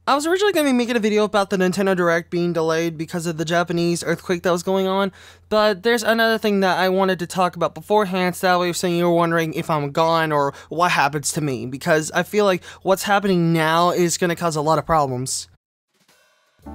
I was originally going to be making a video about the Nintendo Direct being delayed because of the Japanese earthquake that was going on, but there's another thing that I wanted to talk about beforehand, so that way if you were wondering if I'm gone or what happens to me, because I feel like what's happening now is going to cause a lot of problems.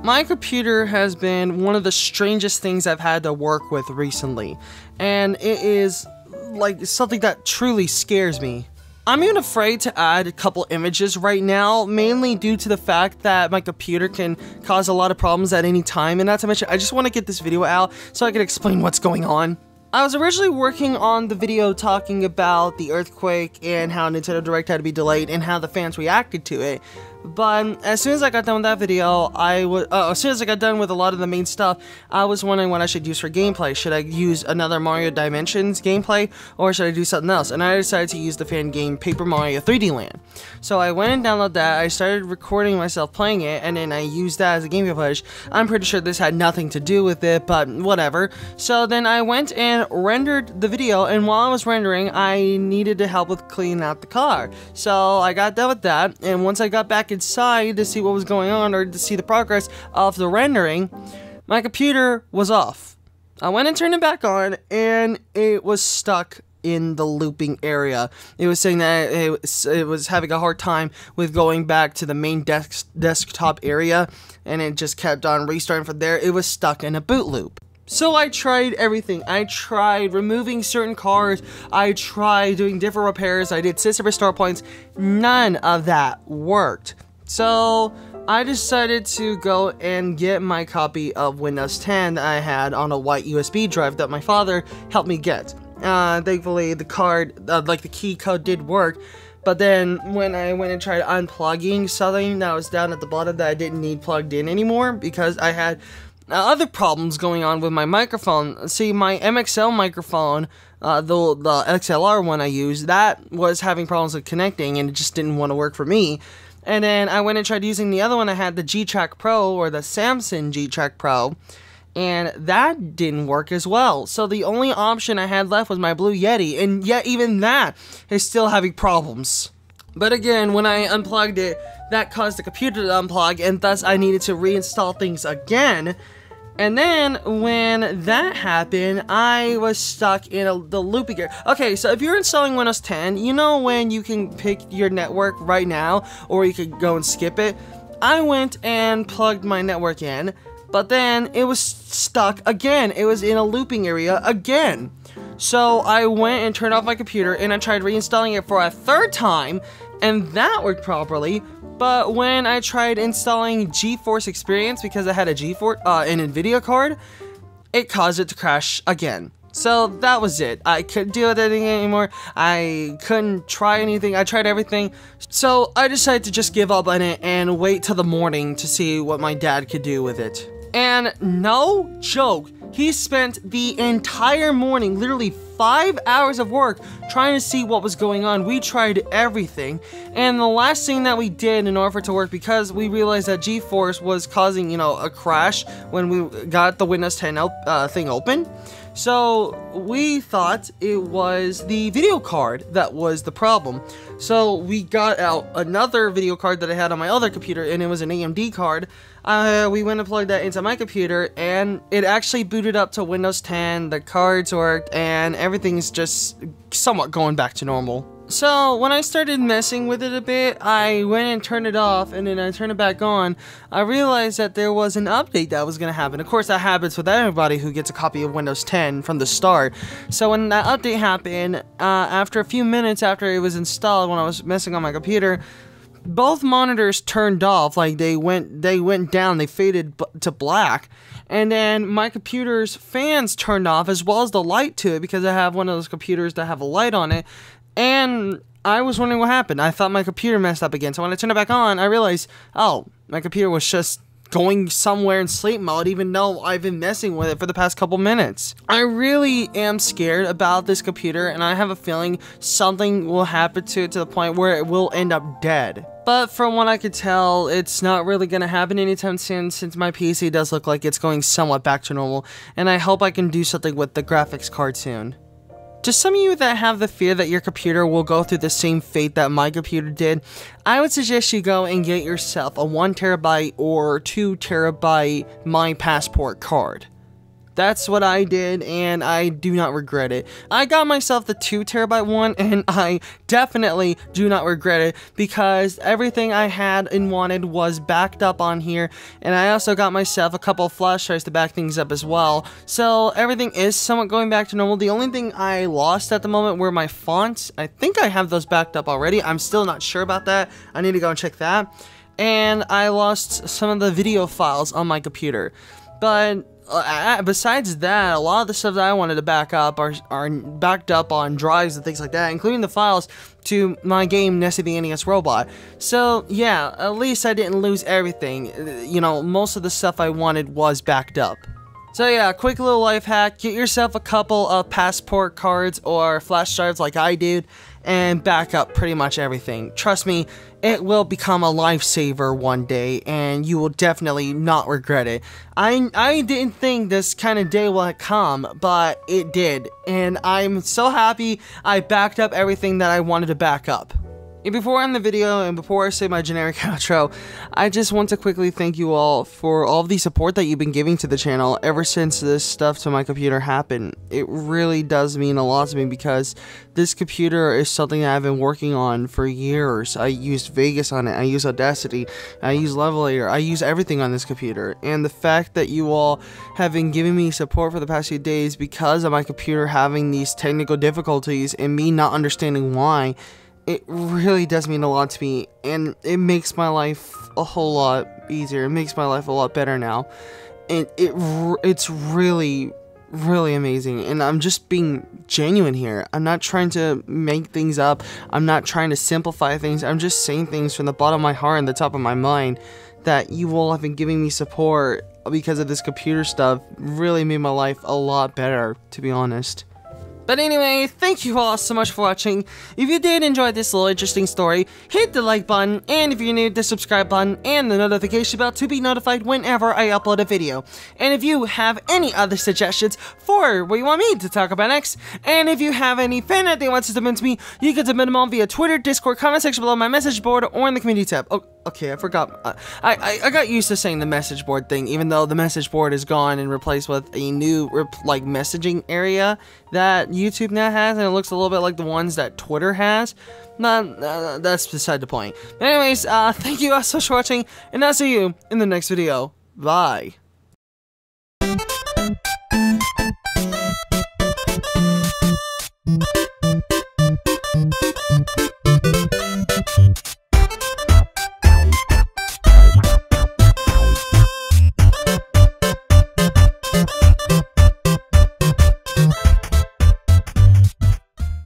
My computer has been one of the strangest things I've had to work with recently, and it is like something that truly scares me. I'm even afraid to add a couple images right now, mainly due to the fact that my computer can cause a lot of problems at any time, and not to mention, I just want to get this video out so I can explain what's going on. I was originally working on the video talking about the earthquake and how Nintendo Direct had to be delayed and how the fans reacted to it. But as soon as I got done with that video, as soon as I got done with a lot of the main stuff, I was wondering what I should use for gameplay. Should I use another Mario Dimensions gameplay, or should I do something else? And I decided to use the fan game Paper Mario 3D Land. So I went and downloaded that, I started recording myself playing it, and then I used that as a gameplay footage. I'm pretty sure this had nothing to do with it, but whatever. So then I went and rendered the video, and while I was rendering, I needed to help with cleaning out the car. So I got done with that, and once I got back inside to see what was going on, or to see the progress of the rendering, my computer was off. I went and turned it back on, and it was stuck in the looping area. It was saying that it was having a hard time with going back to the main desktop area, and it just kept on restarting from there. It was stuck in a boot loop. So I tried everything. I tried removing certain cars. I tried doing different repairs. I did system restore points. None of that worked. So I decided to go and get my copy of Windows 10 that I had on a white USB drive that my father helped me get. Thankfully, the card, like the key code did work. But then when I went and tried unplugging something that was down at the bottom that I didn't need plugged in anymore, because I had other problems going on with my microphone. See, my MXL microphone, the XLR one I used, that was having problems with connecting, and it just didn't want to work for me. And then I went and tried using the other one I had, the G-Track Pro, or the Samsung G-Track Pro, and that didn't work as well. So the only option I had left was my Blue Yeti, and yet even that is still having problems. But again, when I unplugged it, that caused the computer to unplug, and thus I needed to reinstall things again. And then, when that happened, I was stuck in the looping area. Okay, so if you're installing Windows 10, you know when you can pick your network right now, or you could go and skip it? I went and plugged my network in, but then it was stuck again. It was in a looping area again. So I went and turned off my computer, and I tried reinstalling it for a third time, and that worked properly. But when I tried installing GeForce Experience, because I had a GeForce, an NVIDIA card, it caused it to crash again. So that was it. I couldn't deal with anything anymore. I couldn't try anything. I tried everything. So I decided to just give up on it and wait till the morning to see what my dad could do with it. And no joke, he spent the entire morning, literally 5 hours of work, trying to see what was going on. We tried everything, and the last thing that we did in order for it to work, because we realized that GeForce was causing, a crash when we got the Windows 10 thing open. So we thought it was the video card that was the problem. So we got out another video card that I had on my other computer, and it was an AMD card. We went and plugged that into my computer, and it actually booted up to Windows 10, the cards worked, and everything's just somewhat going back to normal. So when I started messing with it a bit, I went and turned it off, and then I turned it back on. I realized that there was an update that was going to happen. Of course, that happens with everybody who gets a copy of Windows 10 from the start. So when that update happened, after a few minutes after it was installed, when I was messing on my computer, both monitors turned off. Like they went down, they faded to black. And then my computer's fans turned off, as well as the light to it, because I have one of those computers that have a light on it. And I was wondering what happened. I thought my computer messed up again. So when I turned it back on, I realized, oh, my computer was just going somewhere in sleep mode, even though I've been messing with it for the past couple minutes. I really am scared about this computer, and I have a feeling something will happen to it to the point where it will end up dead. But from what I could tell, it's not really going to happen anytime soon, since my PC does look like it's going somewhat back to normal, and I hope I can do something with the graphics card soon. To some of you that have the fear that your computer will go through the same fate that my computer did, I would suggest you go and get yourself a 1TB or 2TB My Passport card. That's what I did, and I do not regret it. I got myself the 2TB one, and I definitely do not regret it, because everything I had and wanted was backed up on here, and I also got myself a couple of flash drives to back things up as well. So everything is somewhat going back to normal. The only thing I lost at the moment were my fonts. I think I have those backed up already. I'm still not sure about that. I need to go and check that. And I lost some of the video files on my computer. But besides that, a lot of the stuff that I wanted to back up are backed up on drives and things like that, including the files to my game Nessie the NES Robot. So yeah, at least I didn't lose everything. You know, most of the stuff I wanted was backed up. So yeah, quick little life hack: get yourself a couple of passport cards or flash drives like I did, and back up pretty much everything. Trust me, it will become a lifesaver one day, and you will definitely not regret it. I didn't think this kind of day would come, but it did, and I'm so happy I backed up everything that I wanted to back up. And before I end the video, and before I say my generic outro, I just want to quickly thank you all for all of the support that you've been giving to the channel ever since this stuff to my computer happened. It really does mean a lot to me, because this computer is something I've been working on for years. I used Vegas on it, I use Audacity, I use Levelator, I use everything on this computer. And the fact that you all have been giving me support for the past few days because of my computer having these technical difficulties and me not understanding why, it really does mean a lot to me, and it makes my life a whole lot easier. It makes my life a lot better now, and it's really amazing. And I'm just being genuine here. I'm not trying to make things up. I'm not trying to simplify things. I'm just saying things from the bottom of my heart and the top of my mind, that you all have been giving me support because of this computer stuff. Really made my life a lot better, to be honest. But anyway, thank you all so much for watching. If you did enjoy this little interesting story, hit the like button, and if you're new, the subscribe button and the notification bell to be notified whenever I upload a video. And if you have any other suggestions for what you want me to talk about next, and if you have any fan art that you want to submit to me, you can submit them all via Twitter, Discord, comment section below, my message board, or in the community tab. Oh, okay, I forgot. I got used to saying the message board thing, even though the message board is gone and replaced with a new messaging area that YouTube now has, and it looks a little bit like the ones that Twitter has. That's beside the point. But anyways, thank you all so much for watching, and I'll see you in the next video. Bye.